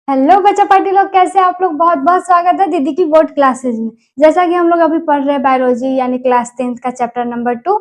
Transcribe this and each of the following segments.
Hello बच्चा party लोग, कैसे हैं आप लोग। बहुत बहुत स्वागत है दीदी की बोर्ड क्लासेज में। जैसा कि हम लोग अभी पढ़ रहे हैं बायोलॉजी यानी क्लास 10th का चैप्टर नंबर 2।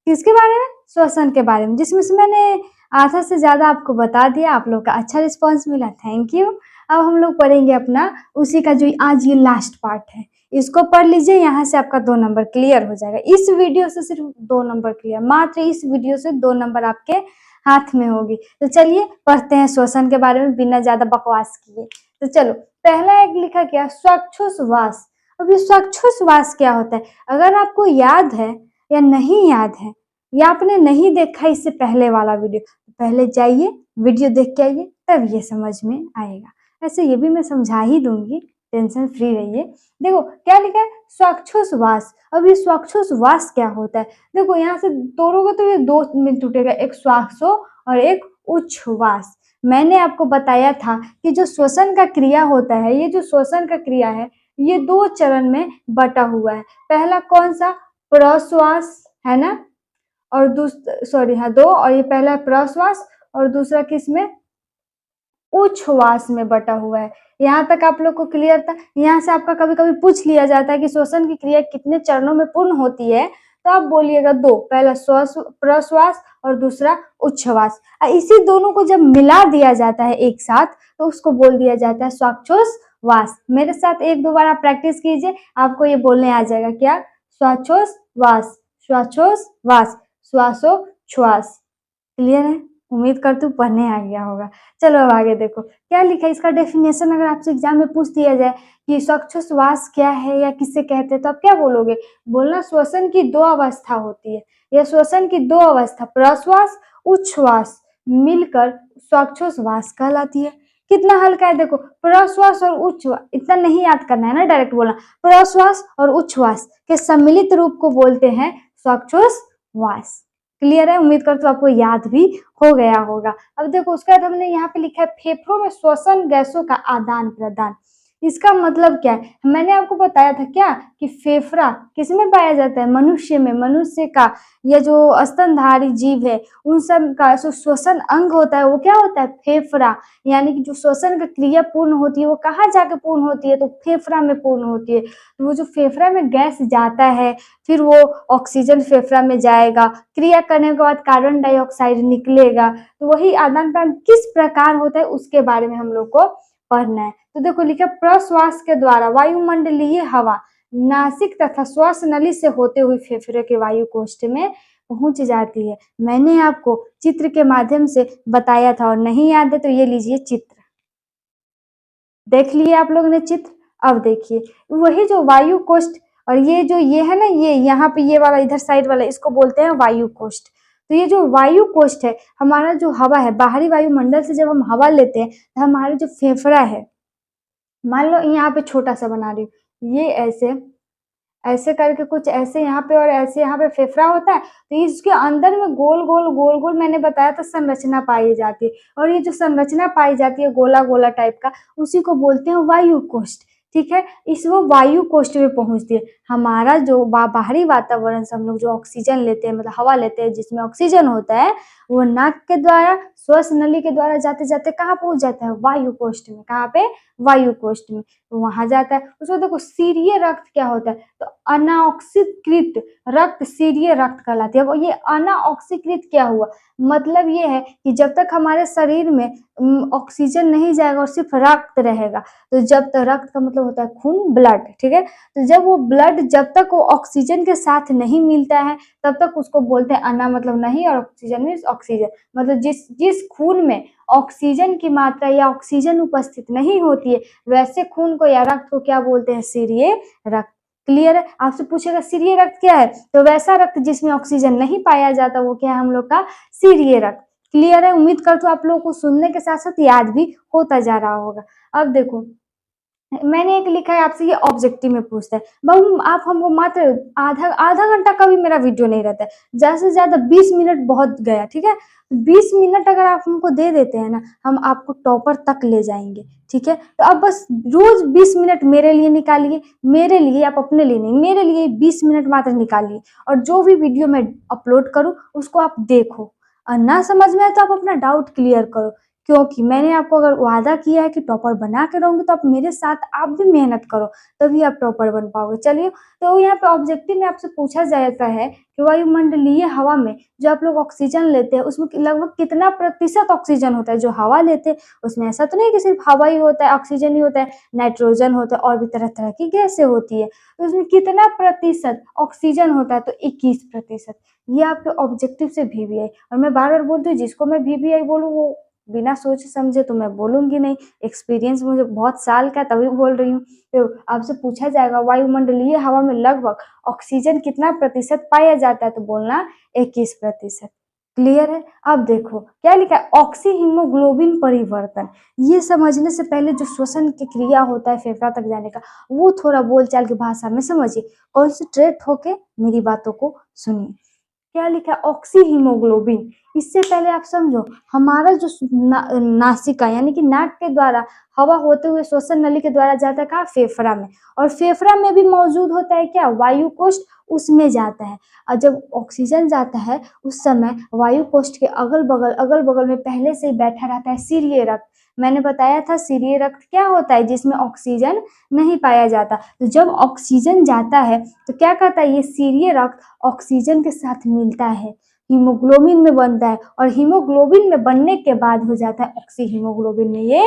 किसके बारे में? श्वसन के बारे में, जिसमें से मैंने आधा से ज्यादा आपको बता दिया। आप लोग का अच्छा रिस्पॉन्स मिला, थैंक यू। अब हम लोग पढ़ेंगे अपना उसी का जो आज ये लास्ट पार्ट है, इसको पढ़ लीजिए। यहाँ से आपका 2 नंबर क्लियर हो जाएगा। इस वीडियो से सिर्फ 2 नंबर क्लियर, मात्र इस वीडियो से 2 नंबर आपके हाथ में होगी। तो चलिए पढ़ते हैं श्वसन के बारे में बिना ज्यादा बकवास किए। तो चलो, पहला एक लिखा क्या, श्वासोच्छ्वास। अब ये श्वासोच्छ्वास क्या होता है? अगर आपको याद है या नहीं याद है, या आपने नहीं देखा इससे पहले वाला वीडियो, तो पहले जाइए वीडियो देख के आइए, तब ये समझ में आएगा। ऐसे ये भी मैं समझा ही दूंगी, टेंशन फ्री रहिए। देखो क्या लिखा है, श्वासोच्छ्वास। अब ये श्वासोच्छ्वास क्या होता है? देखो यहाँ से तोड़ोगे तो ये 2 में टूटेगा, एक श्वासो और एक उच्छ्वास। मैंने आपको बताया था कि जो श्वसन का क्रिया होता है, ये जो श्वसन का क्रिया है, ये 2 चरण में बटा हुआ है। पहला कौन सा? प्रश्वास, है ना। और सॉरी हाँ 2, और ये पहला प्रश्वास और दूसरा किस में? उच्छ्वास में बटा हुआ है। यहाँ तक आप लोग को क्लियर था? यहाँ से आपका कभी कभी पूछ लिया जाता है कि श्वसन की क्रिया कितने चरणों में पूर्ण होती है, तो आप बोलिएगा 2, पहला प्रश्वास और दूसरा उच्छ्वास। इसी दोनों को जब मिला दिया जाता है एक साथ, तो उसको बोल दिया जाता है श्वासोच्छ्वास। मेरे साथ 1-2 बार आप प्रैक्टिस कीजिए, आपको ये बोलने आ जाएगा। क्या? श्वासोच्छ्वास, श्वासोच्छ्वास, श्वासोच्छ्वास। क्लियर है? उम्मीद करती हूँ पढ़ने आ गया होगा। चलो अब आगे देखो क्या लिखा है। इसका डेफिनेशन अगर आपसे एग्जाम में पूछ दिया जाए कि श्वासोच्छ्वास क्या है या किससे कहते हैं, तो आप क्या बोलोगे? बोलना श्वसन की 2 अवस्था होती है। यह श्वसन की 2 अवस्था प्रश्वास उच्छ्वास मिलकर श्वासोच्छ्वास कहलाती है। कितना हल्का है देखो, प्रश्वास और उच्छ्वास। इतना नहीं याद करना है ना, डायरेक्ट बोलना। प्रश्वास और उच्छ्वास के सम्मिलित रूप को बोलते हैं श्वासोच्छ्वास। क्लियर है? उम्मीद करती हूँ आपको याद भी हो गया होगा। अब देखो उसके बाद हमने यहाँ पे लिखा है फेफड़ों में श्वसन गैसों का आदान प्रदान। इसका मतलब क्या है? मैंने आपको बताया था क्या कि फेफड़ा किसमें पाया जाता है? मनुष्य में। मनुष्य का या जो स्तनधारी जीव है उन सब का जो श्वसन अंग होता है वो क्या होता है? फेफड़ा। यानी कि जो श्वसन का क्रिया पूर्ण होती है वो कहाँ जाके पूर्ण होती है? तो फेफड़ा में पूर्ण होती है। तो वो जो फेफड़ा में गैस जाता है, फिर वो ऑक्सीजन फेफड़ा में जाएगा, क्रिया करने के बाद कार्बन डाइऑक्साइड निकलेगा। तो वही आदान प्रदान किस प्रकार होता है उसके बारे में हम लोग को पढ़ना है। तो देखो लिखा, प्रश्वास के द्वारा वायुमंडलीय हवा नासिक तथा श्वास नली से होते हुए फेफड़े के वायु कोष्ठ में पहुंच जाती है। मैंने आपको चित्र के माध्यम से बताया था, और नहीं याद है तो ये लीजिए चित्र, देख लिए आप लोगों ने चित्र। अब देखिए वही जो वायु कोष्ठ, और ये जो ये है ना, ये यहाँ पे ये वाला इधर साइड वाला, इसको बोलते हैं वायु कोष्ठ। तो ये जो वायु कोष्ठ है, हमारा जो हवा है, बाहरी वायुमंडल से जब हम हवा लेते हैं तो हमारे जो फेफड़ा है, मान लो यहाँ पे छोटा सा बना रही हूँ, ये ऐसे ऐसे करके कुछ ऐसे यहाँ पे और ऐसे यहाँ पे फेफड़ा होता है। तो इसके अंदर में गोल गोल गोल गोल मैंने बताया था संरचना पाई जाती है, और ये जो संरचना पाई जाती है गोला गोला टाइप का, उसी को बोलते हैं वायु कोष्ठ। ठीक है, इस वो वायु कोष्ठ में पहुंचती है। हमारा जो बाहरी वातावरण से हम लोग जो ऑक्सीजन लेते हैं, मतलब हवा लेते हैं जिसमें ऑक्सीजन होता है, वो नाक के द्वारा श्वास नली के द्वारा जाते जाते कहाँ पहुंच जाता है? वायु कोष्ठ में। कहाँ पे? वायु कोष्ठ में। तो वहां जाता है। उसको देखो सीरिये रक्त क्या होता है? तो अनाऑक्सीकृत रक्त सीरिये रक्त कहलाती है। वो ये अनाऑक्सीकृत क्या हुआ? मतलब ये है कि जब तक हमारे शरीर में ऑक्सीजन नहीं जाएगा और सिर्फ रक्त रहेगा, तो जब तक, रक्त का मतलब होता है खून, ब्लड, ठीक है। तो जब वो ब्लड जब तक वो ऑक्सीजन के साथ नहीं मिलता है, तब तक उसको बोलते हैं अना मतलब नहीं, और ऑक्सीजन मीन्स ऑक्सीजन। मतलब जिस खून में ऑक्सीजन की मात्रा या ऑक्सीजन उपस्थित नहीं होती है, वैसे खून को या रक्त को क्या बोलते हैं? सीरिये रक्त। क्लियर है? आपसे पूछेगा सीरिये रक्त क्या है, तो वैसा रक्त जिसमें ऑक्सीजन नहीं पाया जाता वो क्या है हम लोग का? सीरिये रक्त। क्लियर है? उम्मीद करता हूँ आप लोगों को सुनने के साथ साथ याद भी होता जा रहा होगा। अब देखो मैंने एक लिखा है आपसे, ये ऑब्जेक्टिव में पूछता है, बाबू आप हमको मात्र आधा आधा घंटा का भी मेरा वीडियो नहीं रहता है, ज्यादा से ज्यादा 20 मिनट बहुत गया, ठीक है। 20 मिनट अगर आप हमको दे देते हैं ना, हम आपको टॉपर तक ले जाएंगे, ठीक है। तो अब बस रोज 20 मिनट मेरे लिए निकालिए, मेरे लिए, आप अपने लिए नहीं, मेरे लिए 20 मिनट मात्र निकालिए, और जो भी वीडियो मैं अपलोड करूँ उसको आप देखो, और ना समझ में आए तो आप अपना डाउट क्लियर करो। क्योंकि मैंने आपको अगर वादा किया है कि टॉपर बना के रहूंगी, तो आप मेरे साथ आप भी मेहनत करो, तभी आप टॉपर बन पाओगे। चलिए, तो यहाँ पे ऑब्जेक्टिव में आपसे पूछा जाता है कि वायुमंडलीय हवा में जो आप लोग ऑक्सीजन लेते हैं उसमें लगभग कितना प्रतिशत ऑक्सीजन होता है। जो हवा लेते हैं उसमें ऐसा तो नहीं कि सिर्फ हवा ही होता है, ऑक्सीजन ही होता है, नाइट्रोजन होता है और भी तरह तरह की गैसें होती है। तो उसमें कितना प्रतिशत ऑक्सीजन होता है, तो 21%। ये आपके ऑब्जेक्टिव से VVI। और मैं बार बार बोलती हूँ, जिसको मैं VVI बोलूँ वो बिना सोचे समझे तो मैं बोलूंगी नहीं, एक्सपीरियंस मुझे बहुत साल का तभी बोल रही हूँ। तो आपसे पूछा जाएगा वायुमंडलीय हवा में लगभग ऑक्सीजन कितना प्रतिशत पाया जाता है, तो बोलना 21%। क्लियर है। अब देखो क्या लिखा है, ऑक्सी हीमोग्लोबिन परिवर्तन। ये समझने से पहले जो श्वसन की क्रिया होता है फेफड़ा तक जाने का, वो थोड़ा बोलचाल की भाषा में समझिए, कॉन्सेंट्रेट होके मेरी बातों को सुनिए। क्या लिखा है, ऑक्सी हीमोग्लोबिन। इससे पहले आप समझो, हमारा जो नासिका यानी कि नाक के द्वारा हवा होते हुए श्वसन नली के द्वारा जाता है कहाँ, फेफड़ा में। और फेफड़ा में भी मौजूद होता है क्या, वायु कोष्ठ, उसमें जाता है। और जब ऑक्सीजन जाता है उस समय वायु कोष्ठ के अगल बगल में पहले से ही बैठा रहता है सीरिये रक्त। मैंने बताया था सीरिये रक्त क्या होता है, जिसमें ऑक्सीजन नहीं पाया जाता। तो जब ऑक्सीजन जाता है तो क्या करता है, ये सीरिये रक्त ऑक्सीजन के साथ मिलता है, हीमोग्लोबिन में बनता है, और हीमोग्लोबिन में बनने के बाद हो जाता है ऑक्सी हीमोग्लोबिन में ये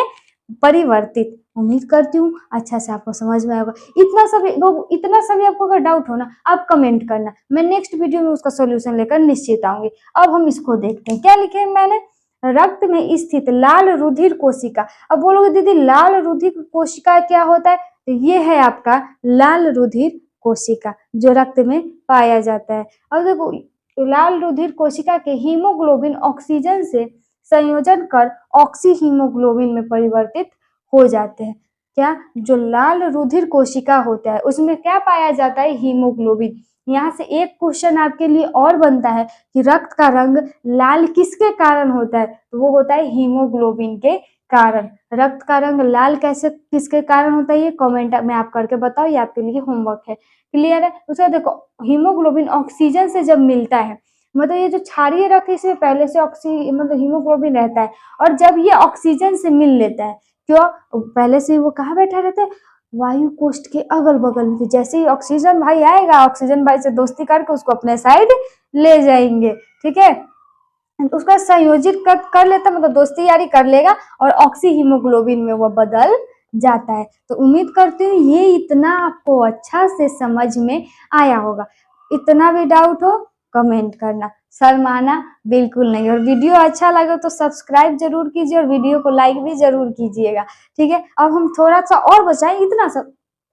परिवर्तित। उम्मीद करती हूँ अच्छा से आपको समझ में आएगा। इतना सभी आपको अगर डाउट हो ना, आप कमेंट करना, मैं नेक्स्ट वीडियो में उसका सॉल्यूशन लेकर निश्चित आऊंगी। अब हम इसको देखते हैं, क्या लिखे हैं मैंने, रक्त में स्थित लाल रुधिर कोशिका। अब बोलोगे दीदी लाल रुधिर कोशिका क्या होता है, तो ये है आपका लाल रुधिर कोशिका जो रक्त में पाया जाता है। अब देखो, लाल रुधिर कोशिका के हीमोग्लोबिन ऑक्सीजन से संयोजन कर ऑक्सी हीमोग्लोबिन में परिवर्तित हो जाते हैं। क्या, जो लाल रुधिर कोशिका होता है उसमें क्या पाया जाता है, हीमोग्लोबिन। यहाँ से एक क्वेश्चन आपके लिए और बनता है कि रक्त का रंग लाल किसके कारण होता है, तो वो होता है हीमोग्लोबिन के कारण। रक्त का रंग लाल कैसे किसके कारण होता है, ये कमेंट में आप करके बताओ, ये आपके लिए होमवर्क है। क्लियर है। उसका देखो, हीमोग्लोबिन ऑक्सीजन से जब मिलता है, मतलब ये जो क्षारीय रक्त है इसमें पहले से मतलब हीमोग्लोबिन रहता है, और जब ये ऑक्सीजन से मिल लेता है, क्यों, पहले से वो कहाँ बैठा रहता है, वायु कोष्ठ के अगल बगल में। जैसे ही ऑक्सीजन भाई आएगा, ऑक्सीजन भाई से दोस्ती करके उसको अपने साइड ले जाएंगे, ठीक है, उसका संयोजित कर लेता, मतलब दोस्ती यारी कर लेगा और ऑक्सी हीमोग्लोबिन में वो बदल जाता है। तो उम्मीद करती हूँ ये इतना आपको अच्छा से समझ में आया होगा। इतना भी डाउट हो कमेंट करना, शर्माना बिल्कुल नहीं। और वीडियो अच्छा लगे तो सब्सक्राइब जरूर कीजिए और वीडियो को लाइक भी जरूर कीजिएगा, ठीक है। अब हम थोड़ा सा और बचाएं, इतना सा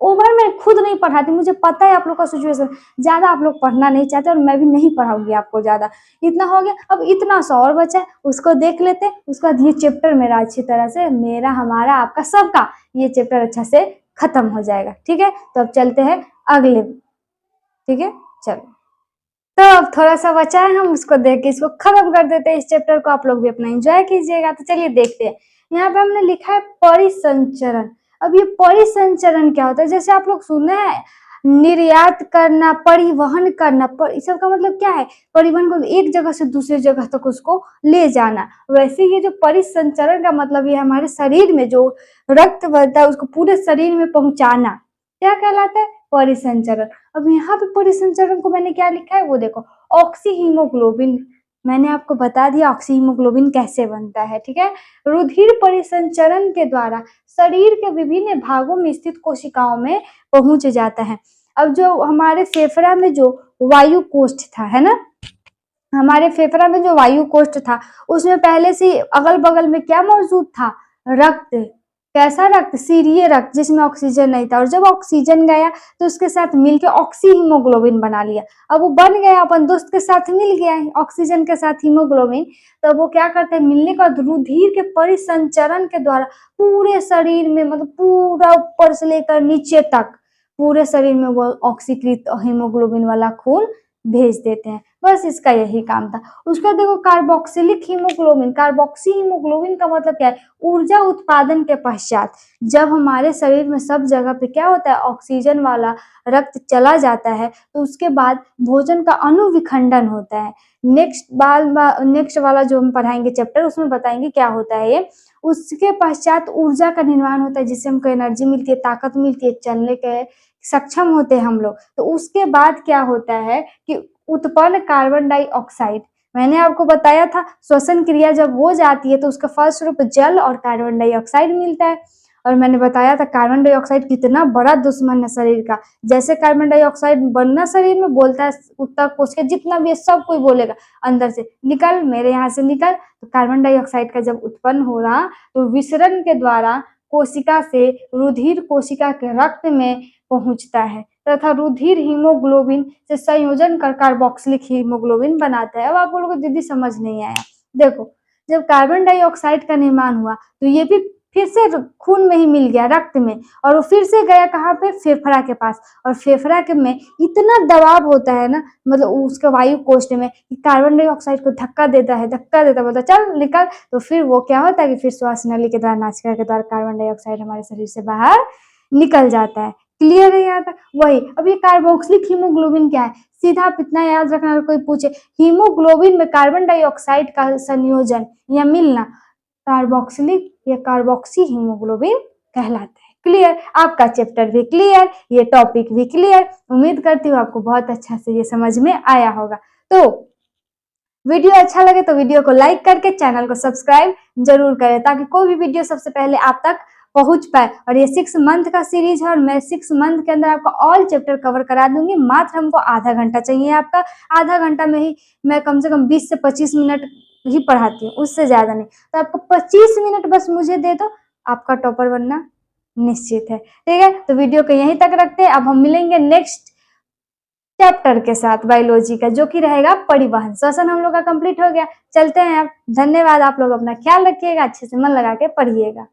ओवर मैं खुद नहीं पढ़ाती, मुझे पता है आप लोग का सिचुएशन, ज्यादा आप लोग पढ़ना नहीं चाहते और मैं भी नहीं पढ़ाऊंगी आपको ज्यादा। इतना हो गया, अब इतना सा और बचा है, उसको देख लेते हैं। उसके बाद ये चैप्टर मेरा अच्छी तरह से, मेरा हमारा आपका सबका ये चैप्टर अच्छा से खत्म हो जाएगा, ठीक है। तो अब चलते हैं अगले, ठीक है, चलो। तो अब थोड़ा सा बचा है, हम उसको देख के इसको खत्म कर देते हैं। इस चैप्टर को आप लोग भी अपना एंजॉय कीजिएगा। तो चलिए देखते हैं, यहाँ पे हमने लिखा है परिसंचरण। अब ये परिसंचरण क्या होता है, जैसे आप लोग सुने हैं निर्यात करना, परिवहन करना, इस सब का मतलब क्या है, परिवहन को एक जगह से दूसरी जगह तक उसको ले जाना। वैसे ये जो परिसंचरण का मतलब ये हमारे शरीर में जो रक्त बनता है उसको पूरे शरीर में पहुंचाना, क्या कहलाता है, परिसंचरण। अब यहाँ पे परिसंचरण को मैंने क्या लिखा है वो देखो, ऑक्सी हीमोग्लोबिन। मैंने आपको बता दिया ऑक्सी हीमोग्लोबिन कैसे बनता है, ठीक है। रुधिर परिसंचरण के द्वारा शरीर के विभिन्न भागों में स्थित कोशिकाओं में पहुंच जाता है। अब जो हमारे फेफड़ा में जो वायु कोष्ठ था, है ना, हमारे फेफड़ा में जो वायु कोष्ठ था उसमें पहले से अगल बगल में क्या मौजूद था, रक्त। कैसा रक्त, सीरिये रक्त, जिसमें ऑक्सीजन नहीं था। और जब ऑक्सीजन गया तो उसके साथ मिलकर ऑक्सी हीमोग्लोबिन बना लिया। अब वो बन गया, अपन दोस्त के साथ मिल गया है ऑक्सीजन के साथ हीमोग्लोबिन। तो वो क्या करते हैं, मिलने का रुधिर के परिसंचरण के द्वारा पूरे शरीर में, मतलब पूरा ऊपर से लेकर नीचे तक पूरे शरीर में वो ऑक्सीकृत हीमोग्लोबिन वाला खून भेज देते हैं। बस इसका यही काम था। उसका देखो कार्बोक्सिलिक हीमोग्लोबिन, कार्बोक्सी हीमोग्लोबिन का मतलब क्या है, ऊर्जा उत्पादन के पश्चात जब हमारे शरीर में सब जगह पे क्या होता है, ऑक्सीजन वाला रक्त चला जाता है, तो उसके बाद भोजन का अनुविखंडन होता है। नेक्स्ट वाला जो हम पढ़ाएंगे चैप्टर, उसमें बताएंगे क्या होता है ये। उसके पश्चात ऊर्जा का निर्माण होता है, जिससे हमको एनर्जी मिलती है, ताकत मिलती है, चलने के सक्षम होते हैं हम लोग। तो उसके बाद क्या होता है कि उत्पन्न कार्बन डाइऑक्साइड, मैंने आपको बताया था श्वसन क्रिया जब हो जाती है तो उसका फलस्वरूप जल और कार्बन डाइऑक्साइड मिलता है। और मैंने बताया था कार्बन डाइऑक्साइड कितना बड़ा दुश्मन है शरीर का। जैसे कार्बन डाइऑक्साइड बनना शरीर में बोलता है, उत्तर कोश के जितना भी है सब कोई बोलेगा अंदर से निकल, मेरे यहाँ से निकल। तो कार्बन डाइऑक्साइड का जब उत्पन्न हो रहा तो विसरण के द्वारा कोशिका से रुधिर कोशिका के रक्त में पहुंचता है तथा रुधिर हीमोग्लोबिन से संयोजन कर कार्बोक्सिलिक हीमोग्लोबिन बनाता है। अब आप लोगों को दीदी समझ नहीं आया, देखो जब कार्बन डाइऑक्साइड का निर्माण हुआ तो ये भी फिर से खून में ही मिल गया, रक्त में, और वो फिर से गया कहाँ पे, फेफड़ा के पास। और फेफड़ा के में इतना दबाव होता है ना, मतलब उसके वायु कोष्ठ में, कि कार्बन डाइऑक्साइड को धक्का देता है, बोलता चल निकल। तो फिर वो क्या होता है कि फिर श्वास नली के द्वारा, नासिका के द्वारा कार्बन डाइऑक्साइड हमारे शरीर से बाहर निकल जाता है। क्लियर है यहाँ तक? वही अब ये कार्बोक्सिलिक हीमोग्लोबिन क्या है, सीधा आप इतना याद रखना, अगर कोई पूछे हीमोग्लोबिन में कार्बन डाइऑक्साइड का संयोजन या मिलना कार्बोक्सिलिक या कार्बोक्सी हीमोग्लोबिन कहलाता है। क्लियर? आपका चैप्टर भी क्लियर, ये टॉपिक भी क्लियर। उम्मीद करती हूँ आपको बहुत अच्छा से ये समझ में आया होगा। तो वीडियो अच्छा लगे तो वीडियो को लाइक करके चैनल को सब्सक्राइब जरूर करें, ताकि कोई भी वीडियो सबसे पहले आप तक पहुंच पाए। और ये 6 मंथ का सीरीज है और मैं 6 मंथ के अंदर आपको ऑल चैप्टर कवर करा दूंगी। मात्र हमको आधा घंटा चाहिए आपका, आधा घंटा में ही मैं कम से कम 20 से 25 मिनट ही पढ़ाती हूँ, उससे ज्यादा नहीं। तो आपको 25 मिनट बस मुझे दे दो, आपका टॉपर बनना निश्चित है। ठीक है, तो वीडियो को यहीं तक रखते हैं। अब हम मिलेंगे नेक्स्ट चैप्टर के साथ बायोलॉजी का, जो कि रहेगा परिवहन। सेशन हम लोग का कंप्लीट हो गया, चलते हैं अब। धन्यवाद, आप लोग अपना ख्याल रखिएगा, अच्छे से मन लगा के पढ़िएगा।